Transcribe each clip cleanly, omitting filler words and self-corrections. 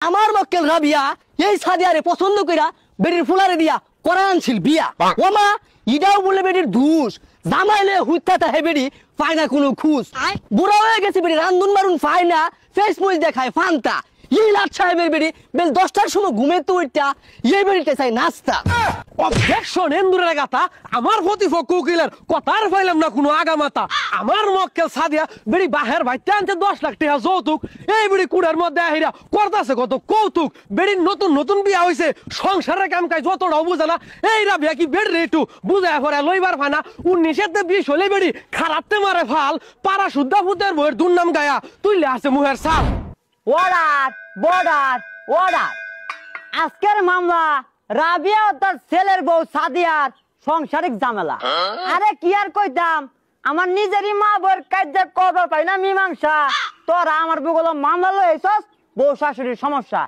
আমার মক্কেল রাবিয়া এই সাদিয়ারে পছন্দ কইরা বেটির ফুলারে দিয়া কোরআন ছিল বিয়া ওমা ইডাও বলে বেটির ধুস জামাইলে হুইতাতা হে বেটি পায়না কোনো খুশ বুড়া হয়ে গেছে বেটি রান্দুন মারুন পায়না ফেসবুক দেখায় ফান্তা এই লাট সাহেবের বেটি বেল 10টার সময় ঘুমে তো উঠটা এই বেটিতে চাই নাস্তা অবজেকশন এন্দুরের গাতা আমার প্রতিপক্ষ উকিলের কথার পাইলাম না কোনো আগামাতা আমার মক্কেল সাদিয়া বেড়ি বাহের ভাইতে আনতে 10 লাখ টাকা যৌতুক এই বেড়ি কুড়ার মধ্যে আহিরা করতেছে কত কৌতুক বেড়ির নতুন নতুন বিয়া হয়েছে সংসারের কাম কাজ যতটাও বুঝে না এই রাবিয়া কি বেড় রে একটু বুঝায় পরে লইবার ফানা 19 20 হলে বেড়ি খারাপতে মারে ফাল পাড়া শুদ্ধা ফুতের বইয়ের দুর্নাম গায়া তুইলে আছে মুহের সাল অর্ডার বর্ডার অর্ডার আজকের মামলা রাবিয়া ও তার ছেলের বউ সাদিয়ার সংসারিক ঝামেলা আরে কি আর কইতাম আমার নিজেরই মা বউর কাজে করবার পাই না মীমাংসা তোরা আমার বুগুলো মামলা লইছস বউ শাশুড়ির সমস্যা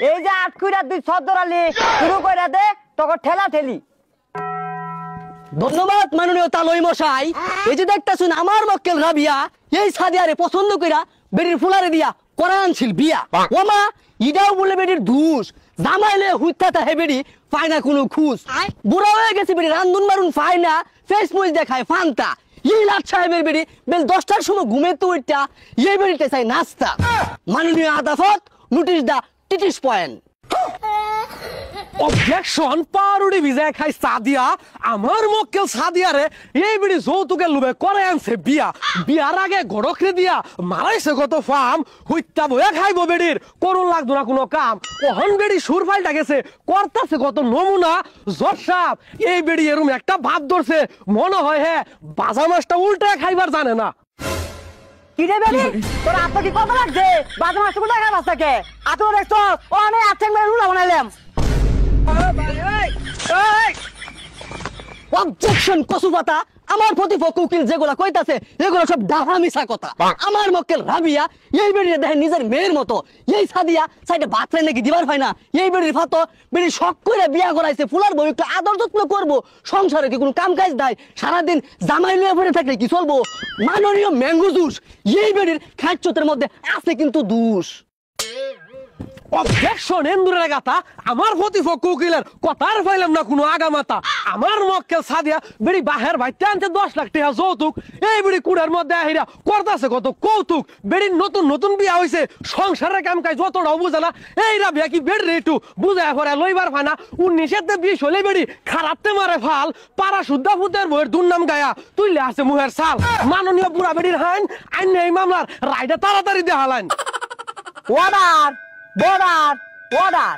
এই যে আটকুইরা দুই সদরালি শুরু কইরা দে তোকে ঠেলা ঠেলি ধন্যবাদ মাননীয় তালই মশাই এই যে দেখতাছুন আমার মক্কেল রাবিয়া এই সাদিয়ারে পছন্দ কইরা বেটির ফুলারে দিয়া কোরআন ছিল বিয়া ওমা ইডাও বলে বেটির ধুস জামাইলে হুইতাতা হে বেটি পায়না কোনো খুশ বুড়া হয়ে গেছে বেটি রান্দুন মারুন পায়না ফেসবুক দেখায় ফান্তা এই লাট সাহেবের বেটি বেল 10টার সময় ঘুমে তো উঠটা এই বেটিতে চাই নাস্তা মাননীয় আদালত নোটিশ দা টিটিস পয়েন্ট অবজেকশন পারুড়ি ভিজা খাই সাদিয়া আমার মক্কেল সাদিয়ারে এই বিড়ি যৌতুকের লোভে করে আনছে বিয়া বিয়ার আগে গড়করে দিয়া মারাইছে কত ফার্ম হুইত্তা বয়া খাইবো বেড়ির করুন লাগতো না কোনো কাম ওহন বেড়ি সুর ফাইলটা গেছে করতেছে কত নমুনা জসাব এই বেড়ি এরম একটা ভাব ধরছে মনে হয় হ্যাঁ বাজা মাছটা উল্টা খাইবার জানে না কি রে বেলি তোর আপা কি কথা লাগছে বাজে মাছ কোথা খাই বাচ্চাকে আতো দেখছো ও আমি আছেন মেরে রুলা বানাইলাম অবজেকশন কসুপাতা আমার প্রতিপক্ষ উকিল যেগুলা কইতাছে এগুলো সব ডাহা মিছা কথা আমার মক্কেল রাবিয়া এই বেড়িয়ে দেখেন নিজের মেয়ের মতো এই সাদিয়া সাইডে বাথরে নাকি দিবার হয় না এই বেড়ির ফাতো বেড়ি শখ করে বিয়া করাইছে ফুলার বউ একটু আদর যত্ন করবো সংসারে কি কোনো কাম কাজ নাই সারাদিন জামাই লয়ে পড়ে থাকলে কি চলবো মাননীয় ম্যাঙ্গো জুস এই বেড়ির খাচ্চতের মধ্যে আছে কিন্তু দুষ অবজেকশন এন্দুরের গাতা আমার প্রতিপক্ষ উকিলের কথার পাইলাম না কোনো আগামাতা আমার মক্কেল সাদিয়া বেড়ি বাহের ভাইতে আনতে 10 লাখ টাকা যৌতুক এই বেড়ি কুড়ার মধ্যে আহিরা করতেছে কত কৌতুক বেড়ির নতুন নতুন বিয়া হয়েছে সংসারের কাম কাজ যতটাও বুঝে না এই রাবিয়া কি বেড় রে একটু বুঝায় পরে লইবার ফানা 19 20 হলে বেড়ি খারাপতে মারে ফাল পাড়া শুদ্ধা ফুতের বইয়ের দুর্নাম গায়া তুইলে আছে মুহের সাল মাননীয় বুড়া বেড়ির হাইন আইন এই মামলার রায়টা তাড়াতাড়ি দেখালেন অর্ডার বর্ডার অর্ডার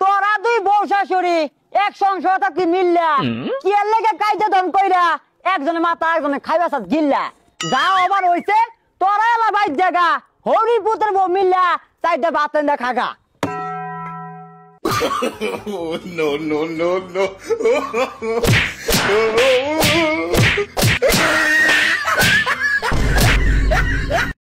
তোরা দুই বউ শাশুড়ি এক সংসার থাকি মিললা কি এর লেগে কাইতে দম কইরা একজনে মাথা একজনে খাইবা সাথ গিল্লা যা আবার হইছে তোরা এলা বাইর জায়গা হরি পুত্র বউ মিললা চাইতে বাতেন দা খাগা no, no, no, no.